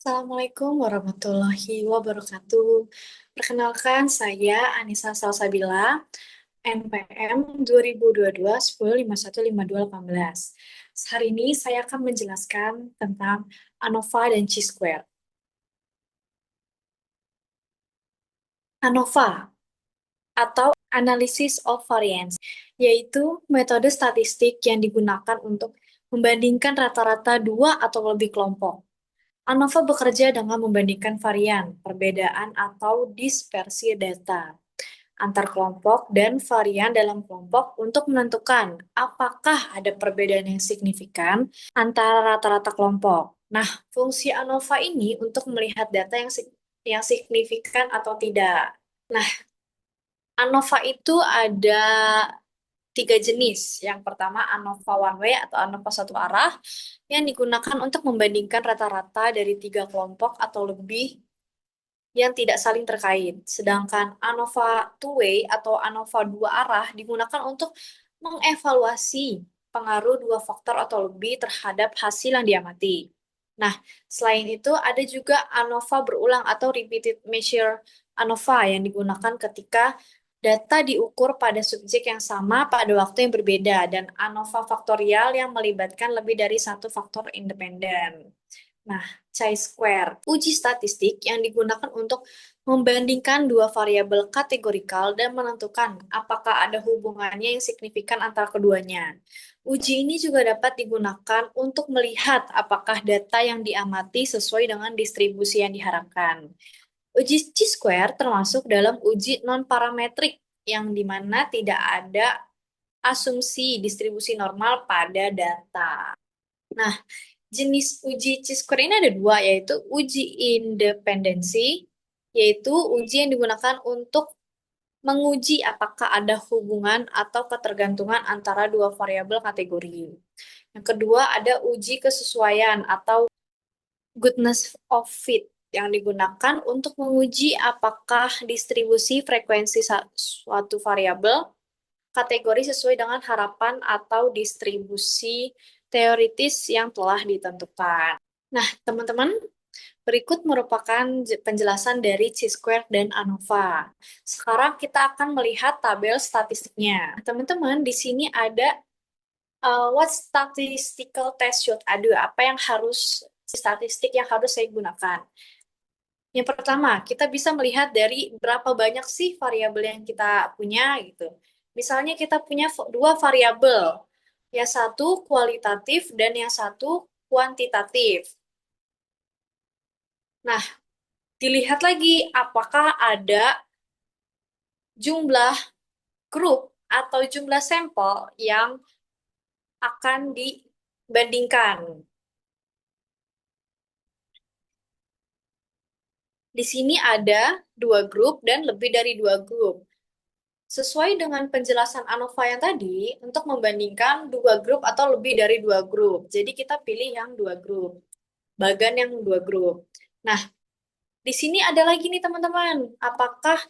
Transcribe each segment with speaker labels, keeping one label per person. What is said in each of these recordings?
Speaker 1: Assalamualaikum warahmatullahi wabarakatuh. Perkenalkan, saya Anissa Salsabila, NPM 2022 10515218. Hari ini saya akan menjelaskan tentang ANOVA dan Chi-square. ANOVA atau Analysis of Variance, yaitu metode statistik yang digunakan untuk membandingkan rata-rata dua atau lebih kelompok. ANOVA bekerja dengan membandingkan varian, perbedaan atau dispersi data antar kelompok dan varian dalam kelompok untuk menentukan apakah ada perbedaan yang signifikan antara rata-rata kelompok. Nah, fungsi ANOVA ini untuk melihat data yang signifikan atau tidak. Nah, ANOVA itu ada tiga jenis. Yang pertama ANOVA one way atau ANOVA satu arah yang digunakan untuk membandingkan rata-rata dari tiga kelompok atau lebih yang tidak saling terkait. Sedangkan ANOVA two way atau ANOVA dua arah digunakan untuk mengevaluasi pengaruh dua faktor atau lebih terhadap hasil yang diamati. Nah, selain itu ada juga ANOVA berulang atau repeated measure ANOVA yang digunakan ketika data diukur pada subjek yang sama pada waktu yang berbeda dan ANOVA faktorial yang melibatkan lebih dari satu faktor independen. Nah, chi-square, uji statistik yang digunakan untuk membandingkan dua variabel kategorikal dan menentukan apakah ada hubungannya yang signifikan antara keduanya. Uji ini juga dapat digunakan untuk melihat apakah data yang diamati sesuai dengan distribusi yang diharapkan. Uji chi-square termasuk dalam uji non-parametrik yang dimana tidak ada asumsi distribusi normal pada data. Nah, jenis uji chi-square ini ada dua, yaitu uji independensi, yaitu uji yang digunakan untuk menguji apakah ada hubungan atau ketergantungan antara dua variabel kategori. Yang kedua ada uji kesesuaian atau goodness of fit yang digunakan untuk menguji apakah distribusi frekuensi suatu variabel kategori sesuai dengan harapan atau distribusi teoritis yang telah ditentukan. Nah, teman-teman, berikut merupakan penjelasan dari chi-square dan ANOVA. Sekarang kita akan melihat tabel statistiknya. Teman-teman, di sini ada what statistical test should I do? Apa yang harus statistik yang harus saya gunakan? Yang pertama, kita bisa melihat dari berapa banyak sih variabel yang kita punya gitu. Misalnya kita punya dua variabel, yang satu kualitatif dan yang satu kuantitatif. Nah, dilihat lagi apakah ada jumlah grup atau jumlah sampel yang akan dibandingkan. Di sini ada dua grup dan lebih dari dua grup. Sesuai dengan penjelasan ANOVA yang tadi, untuk membandingkan dua grup atau lebih dari dua grup. Jadi kita pilih yang dua grup, bagan yang dua grup. Nah, di sini ada lagi nih teman-teman, apakah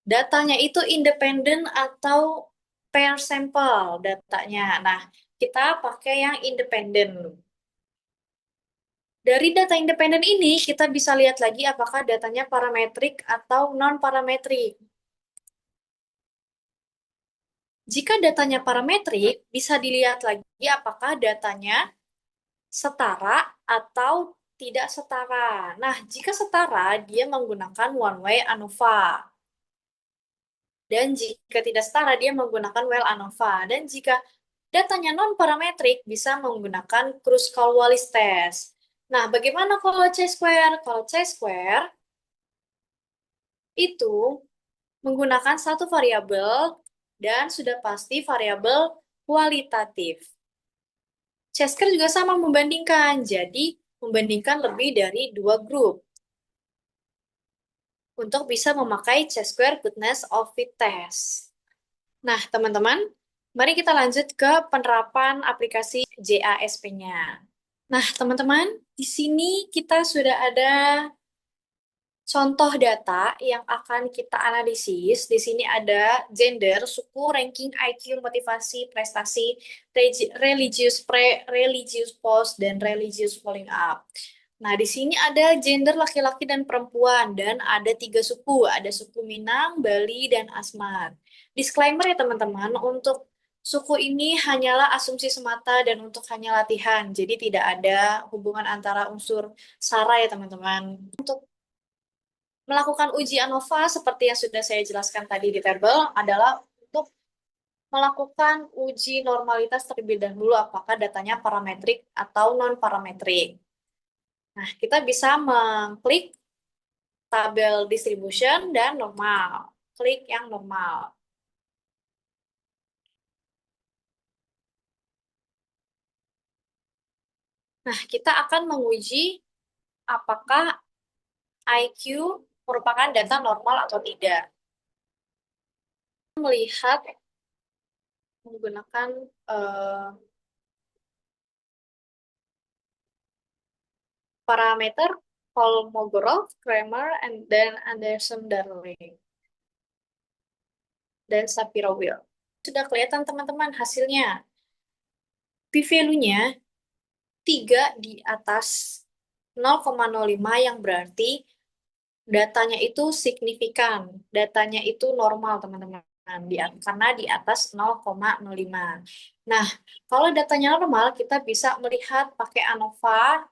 Speaker 1: datanya itu independen atau pair sampel datanya. Nah, kita pakai yang independen. Dari data independen ini, kita bisa lihat lagi apakah datanya parametrik atau non-parametrik. Jika datanya parametrik, bisa dilihat lagi apakah datanya setara atau tidak setara. Nah, jika setara, dia menggunakan one way ANOVA. Dan jika tidak setara, dia menggunakan well ANOVA. Dan jika datanya non-parametrik, bisa menggunakan Kruskal-Wallis test. Nah, bagaimana kalau chi-square? Kalau chi-square itu menggunakan satu variabel dan sudah pasti variabel kualitatif. Chi-square juga sama membandingkan, jadi membandingkan lebih dari dua grup untuk bisa memakai chi-square goodness of fit test. Nah, teman-teman, mari kita lanjut ke penerapan aplikasi JASP-nya. Nah, teman-teman, di sini kita sudah ada contoh data yang akan kita analisis. Di sini ada gender, suku, ranking, IQ, motivasi, prestasi, religious post, dan religious following up. Nah, di sini ada gender laki-laki dan perempuan, dan ada tiga suku. Ada suku Minang, Bali, dan Asmat. Disclaimer ya teman-teman, untuk suku ini hanyalah asumsi semata dan untuk hanya latihan. Jadi tidak ada hubungan antara unsur SARA ya teman-teman. Untuk melakukan uji ANOVA seperti yang sudah saya jelaskan tadi di tabel adalah untuk melakukan uji normalitas terlebih dahulu apakah datanya parametrik atau non-parametrik. Nah, kita bisa mengklik tabel distribution dan normal. Klik yang normal. Nah, kita akan menguji apakah IQ merupakan data normal atau tidak. Melihat menggunakan parameter Kolmogorov, Kramer, dan Anderson-Darling, dan Shapiro-Wilk. Sudah kelihatan teman-teman hasilnya. P-value-nya 3 di atas 0,05 yang berarti datanya itu signifikan, datanya itu normal teman-teman, karena di atas 0,05. Nah, kalau datanya normal, kita bisa melihat pakai ANOVA,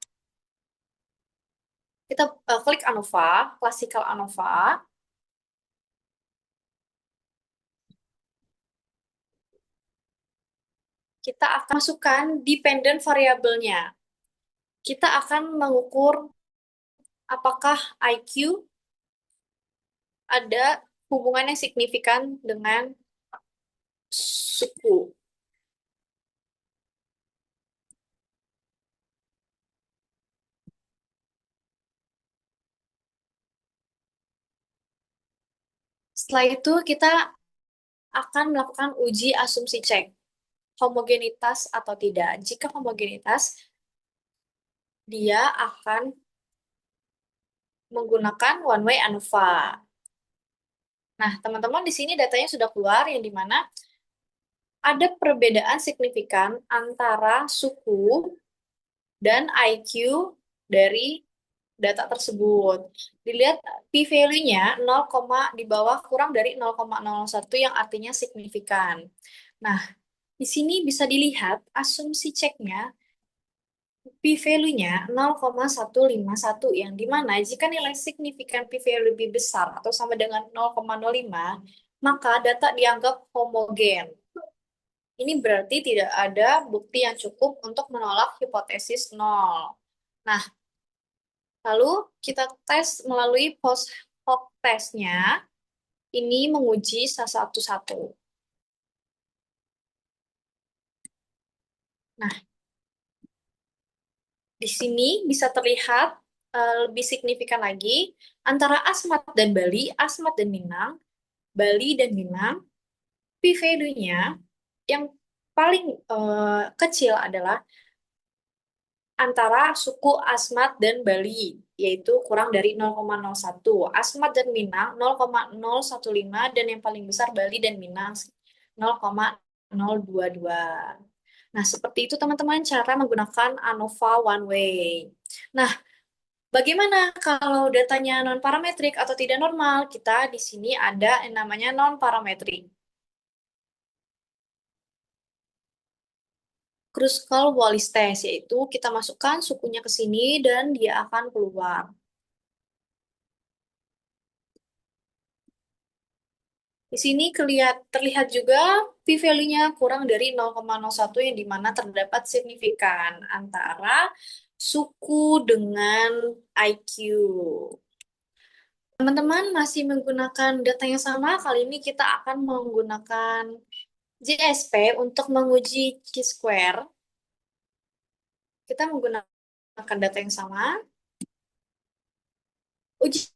Speaker 1: kita klik ANOVA, classical ANOVA, kita akan masukkan dependent variabelnya. Kita akan mengukur apakah IQ ada hubungan yang signifikan dengan suku. Setelah itu kita akan melakukan uji asumsi cek, homogenitas atau tidak. Jika homogenitas, dia akan menggunakan one way ANOVA. Nah, teman-teman di sini datanya sudah keluar yang dimana ada perbedaan signifikan antara suku dan IQ dari data tersebut. Dilihat p-value-nya 0, di bawah kurang dari 0,01 yang artinya signifikan. Nah, di sini bisa dilihat asumsi ceknya p-value-nya 0,151 yang dimana jika nilai signifikan p-value lebih besar atau sama dengan 0,05, maka data dianggap homogen. Ini berarti tidak ada bukti yang cukup untuk menolak hipotesis nol. Nah, lalu kita tes melalui post hoc testnya. Ini menguji satu-satu. Nah, di sini bisa terlihat lebih signifikan lagi antara Asmat dan Bali, Asmat dan Minang, Bali dan Minang, p-value-nya yang paling kecil adalah antara suku Asmat dan Bali, yaitu kurang dari 0,01. Asmat dan Minang 0,015 dan yang paling besar Bali dan Minang 0,022. Nah, seperti itu teman-teman cara menggunakan ANOVA one way. Nah, bagaimana kalau datanya non-parametrik atau tidak normal? Kita di sini ada yang namanya non-parametrik. Kruskal-Wallis test, yaitu kita masukkan sukunya ke sini dan dia akan keluar. Di sini terlihat juga p-value-nya kurang dari 0,01 yang dimana terdapat signifikan antara suku dengan IQ. Teman-teman masih menggunakan data yang sama, kali ini kita akan menggunakan JSP untuk menguji chi-square. Kita menggunakan data yang sama. Uji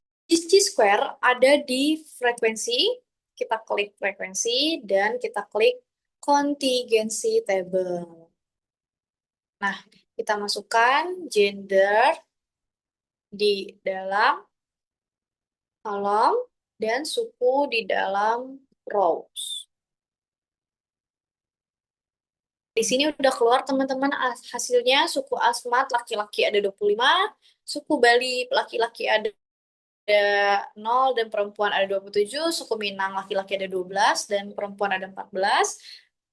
Speaker 1: chi-square ada di frekuensi. Kita klik frekuensi dan kita klik contingency table. Nah, kita masukkan gender di dalam kolom dan suku di dalam rows. Di sini udah keluar teman-teman hasilnya suku Asmat laki-laki ada 25, Suku Bali laki-laki ada 0 dan perempuan ada 27, suku Minang laki-laki ada 12 dan perempuan ada 14.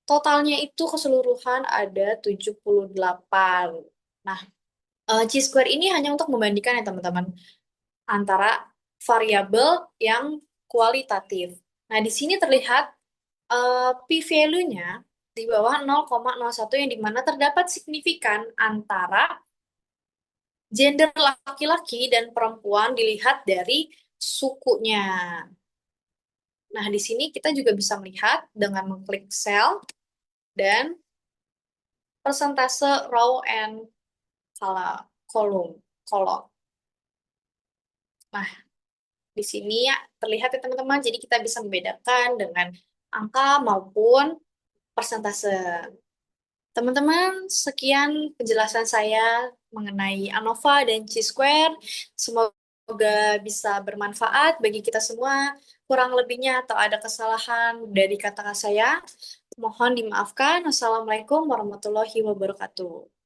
Speaker 1: Totalnya itu keseluruhan ada 78. Nah, Chi-square ini hanya untuk membandingkan ya teman-teman antara variabel yang kualitatif. Nah, di sini terlihat p-value-nya di bawah 0,01 yang dimana terdapat signifikan antara gender laki-laki dan perempuan dilihat dari sukunya. Nah, di sini kita juga bisa melihat dengan mengklik cell dan persentase row and column. column. Nah, di sini ya terlihat ya teman-teman, jadi kita bisa membedakan dengan angka maupun persentase. Teman-teman, sekian penjelasan saya mengenai ANOVA dan Chi-square. Semoga bisa bermanfaat bagi kita semua. Kurang lebihnya atau ada kesalahan dari kata-kata saya, mohon dimaafkan. Wassalamualaikum warahmatullahi wabarakatuh.